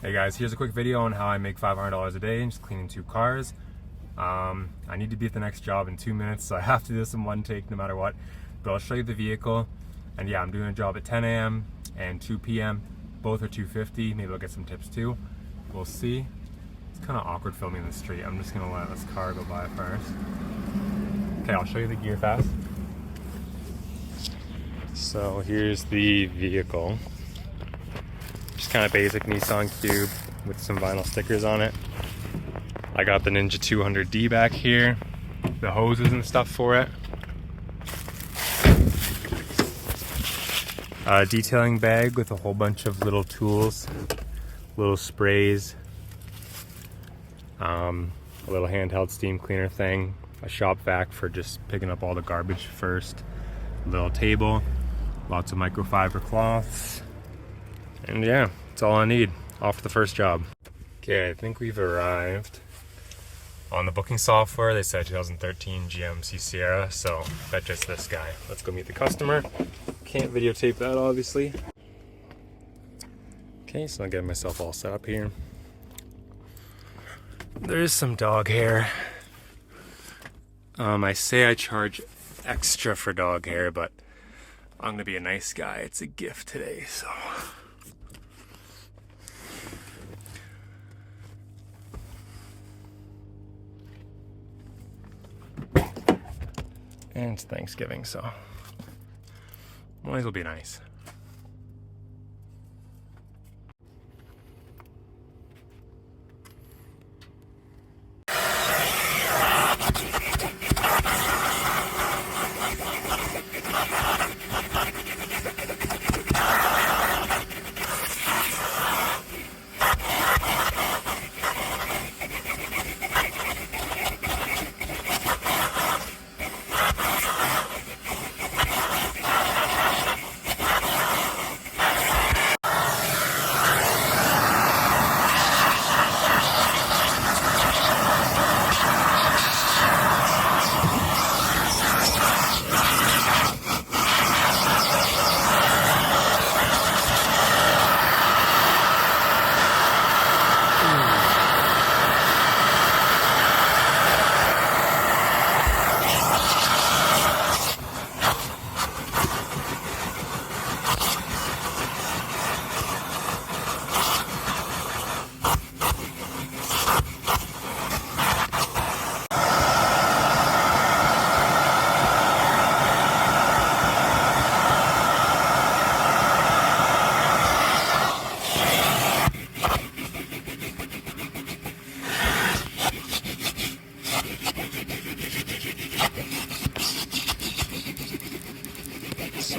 Hey guys, here's a quick video on how I make $500 a day just cleaning 2 cars. I need to be at the next job in 2 minutes, so I have to do this in one take no matter what. But I'll show you the vehicle. And yeah, I'm doing a job at 10 a.m. and 2 p.m. Both are $250. Maybe I'll get some tips too. We'll see. It's kind of awkward filming in the street. I'm just gonna let this car go by first. Okay, I'll show you the gear fast. So here's the vehicle. Just kind of basic Nissan Cube with some vinyl stickers on it. I got the Ninja 200D back here, the hoses and stuff for it. A detailing bag with a whole bunch of little tools, little sprays, a little handheld steam cleaner thing, a shop vac for just picking up all the garbage first, a little table, lots of microfiber cloths, and yeah, that's all I need. Off to the first job. Okay, I think we've arrived. On the booking software, they said 2013 GMC Sierra, so bet you it's this guy. Let's go meet the customer. Can't videotape that, obviously. Okay, so I'm getting myself all set up here. There is some dog hair. I say I charge extra for dog hair, but I'm gonna be a nice guy. It's a gift today, so. And it's Thanksgiving, so might as well be nice.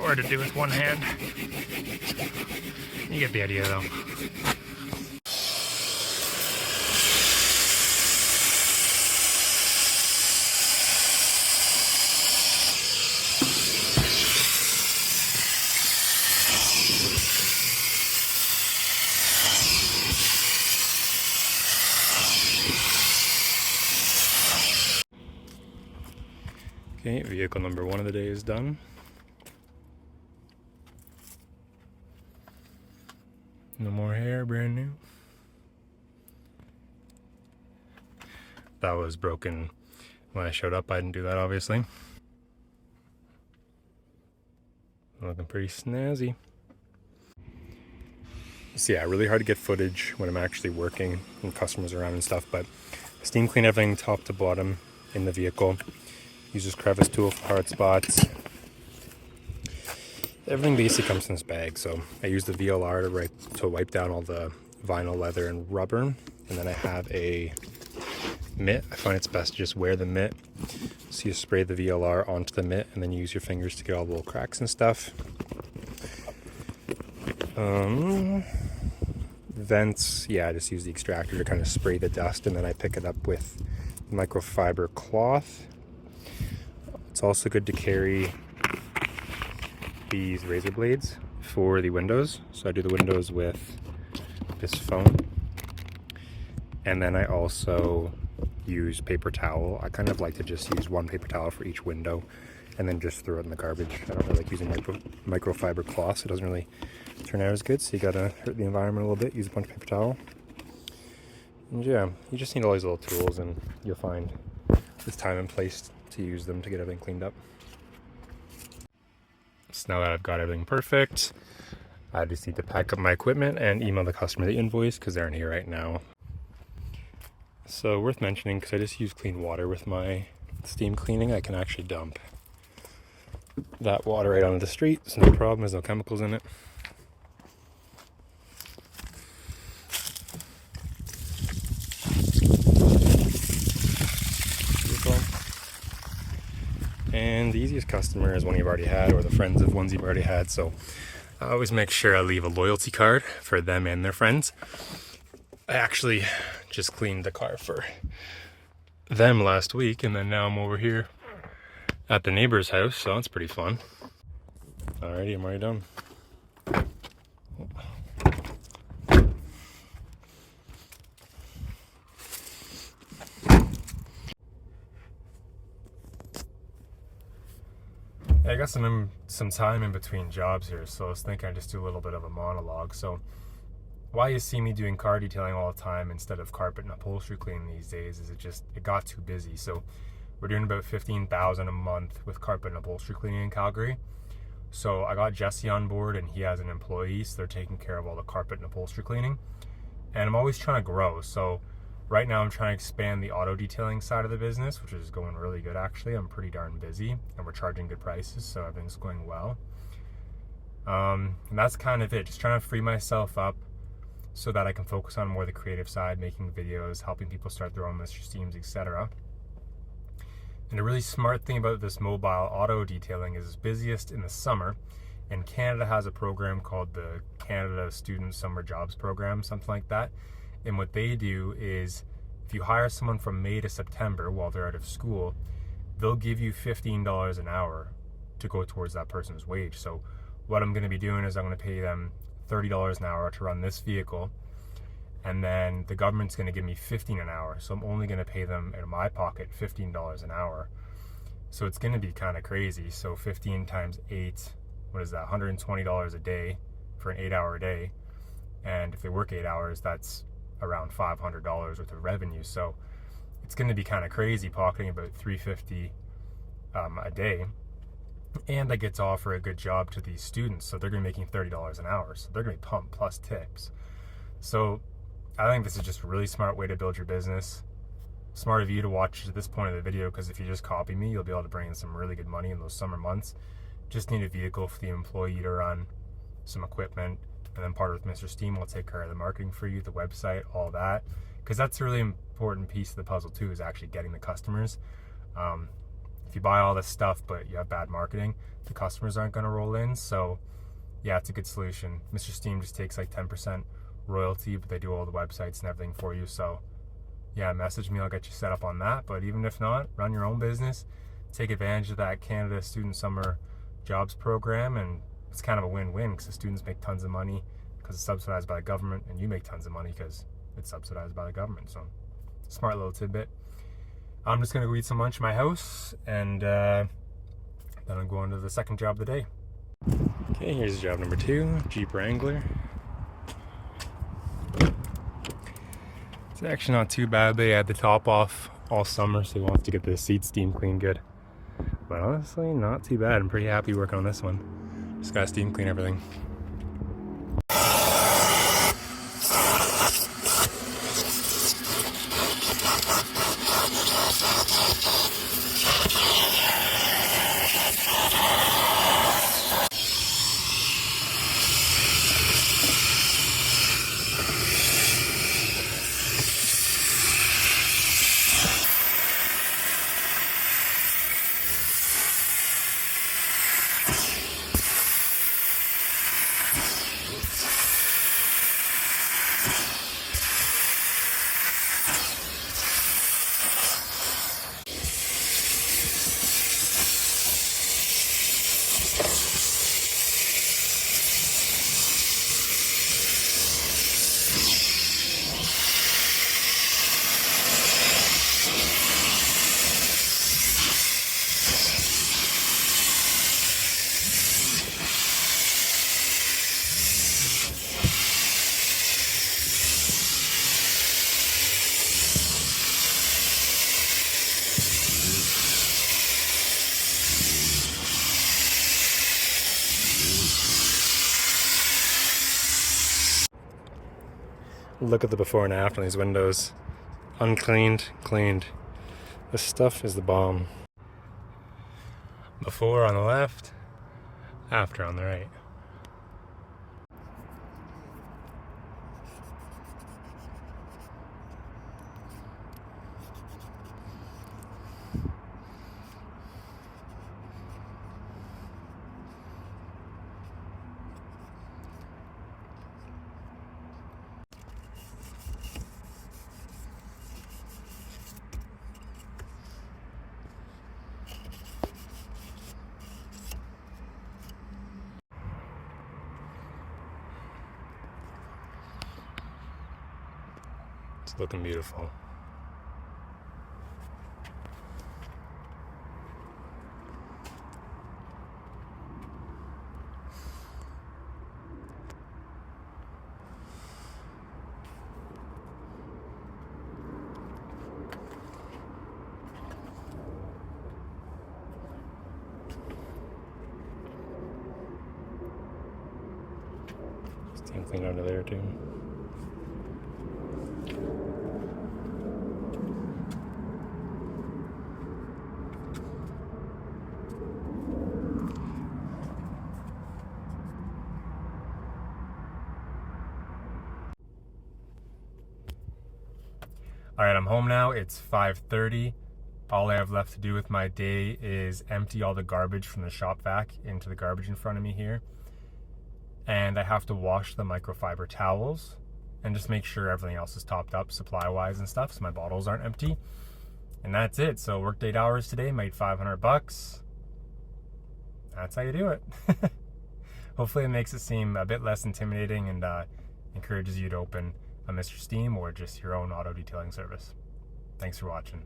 Hard to do with one hand. You get the idea though. Okay, vehicle number 1 of the day is done. No more hair, brand new. That was broken when I showed up. I didn't do that, obviously. Looking pretty snazzy. So yeah, really hard to get footage when I'm actually working and customers around and stuff, but steam clean everything top to bottom in the vehicle. Use this crevice tool for hard spots. Everything basically comes in this bag, so I use the VLR to wipe down all the vinyl, leather, and rubber, and then I have a mitt. I find it's best to just wear the mitt, so you spray the VLR onto the mitt, and then you use your fingers to get all the little cracks and stuff. Vents, yeah, I just use the extractor to kind of spray the dust, and then I pick it up with microfiber cloth. It's also good to carry these razor blades for the windows. So I do the windows with this foam. And then I also use paper towel. I kind of like to just use one paper towel for each window and then just throw it in the garbage. I don't really like using microfiber cloth, so it doesn't really turn out as good, so you gotta hurt the environment a little bit, use a bunch of paper towel. And yeah, you just need all these little tools, and you'll find this time and place to use them to get everything cleaned up. So now that I've got everything perfect, I just need to pack up my equipment and email the customer the invoice because they're in here right now. So worth mentioning, because I just use clean water with my steam cleaning, I can actually dump that water right onto the street. It's no problem, there's no chemicals in it. And the easiest customer is one you've already had, or the friends of ones you've already had. So I always make sure I leave a loyalty card for them and their friends. I actually just cleaned the car for them last week, and then now I'm over here at the neighbor's house, so that's pretty fun. Alrighty, I'm already done. I got some time in between jobs here, so I was thinking I'd just do a little bit of a monologue. So why you see me doing car detailing all the time instead of carpet and upholstery cleaning these days is it got too busy. So we're doing about $15,000 a month with carpet and upholstery cleaning in Calgary. So I got Jesse on board, and he has an employee, so they're taking care of all the carpet and upholstery cleaning. And I'm always trying to grow. So right now I'm trying to expand the auto detailing side of the business, which is going really good actually. I'm pretty darn busy, and we're charging good prices, so everything's going well. And that's kind of it, just trying to free myself up so that I can focus on more the creative side, making videos, helping people start their own Mr. Steams, etc. And a really smart thing about this mobile auto detailing is it's busiest in the summer, and Canada has a program called the Canada Student Summer Jobs Program, something like that. And what they do is, if you hire someone from May to September while they're out of school, they'll give you $15 an hour to go towards that person's wage. So what I'm going to be doing is I'm going to pay them $30 an hour to run this vehicle, and then the government's going to give me $15 an hour. So I'm only going to pay them in my pocket $15 an hour. So it's going to be kind of crazy. So 15 times 8, what is that? $120 a day for an 8-hour day. And if they work 8 hours, that's around $500 worth of revenue. So it's going to be kind of crazy, pocketing about $350 a day. And I get to offer a good job to these students, so they're going to be making $30 an hour. So they're going to be pumped, plus tips. So I think this is just a really smart way to build your business. Smart of you to watch at this point of the video, because if you just copy me, you'll be able to bring in some really good money in those summer months. Just need a vehicle for the employee to run, some equipment, and then partner with Mr. Steam will take care of the marketing for you, the website, all that. Because that's a really important piece of the puzzle too, is actually getting the customers. If you buy all this stuff but you have bad marketing, the customers aren't going to roll in. So yeah, it's a good solution. Mr. Steam just takes like 10% royalty, but they do all the websites and everything for you. So yeah, message me, I'll get you set up on that. But even if not, run your own business, take advantage of that Canada Student Summer Jobs Program, and it's kind of a win-win because the students make tons of money because it's subsidized by the government, and you make tons of money because it's subsidized by the government. So smart little tidbit. I'm just going to go eat some lunch in my house, and then I'm going to the second job of the day. Okay, here's job number 2, Jeep Wrangler. It's actually not too bad. They had the top off all summer, so he wants to get the seat steam clean good. But honestly, not too bad. I'm pretty happy working on this one. Just gotta steam clean everything. Look at the before and after on these windows. Uncleaned, cleaned. This stuff is the bomb. Before on the left, after on the right. It's looking beautiful. Steam clean under there too. All right, I'm home now. It's 5:30. All I have left to do with my day is empty all the garbage from the shop vac into the garbage in front of me here. And I have to wash the microfiber towels and just make sure everything else is topped up supply-wise and stuff so my bottles aren't empty. And that's it. So worked 8 hours today, made $500. That's how you do it. Hopefully it makes it seem a bit less intimidating and encourages you to open a Mr. Steam or just your own auto detailing service. Thanks for watching.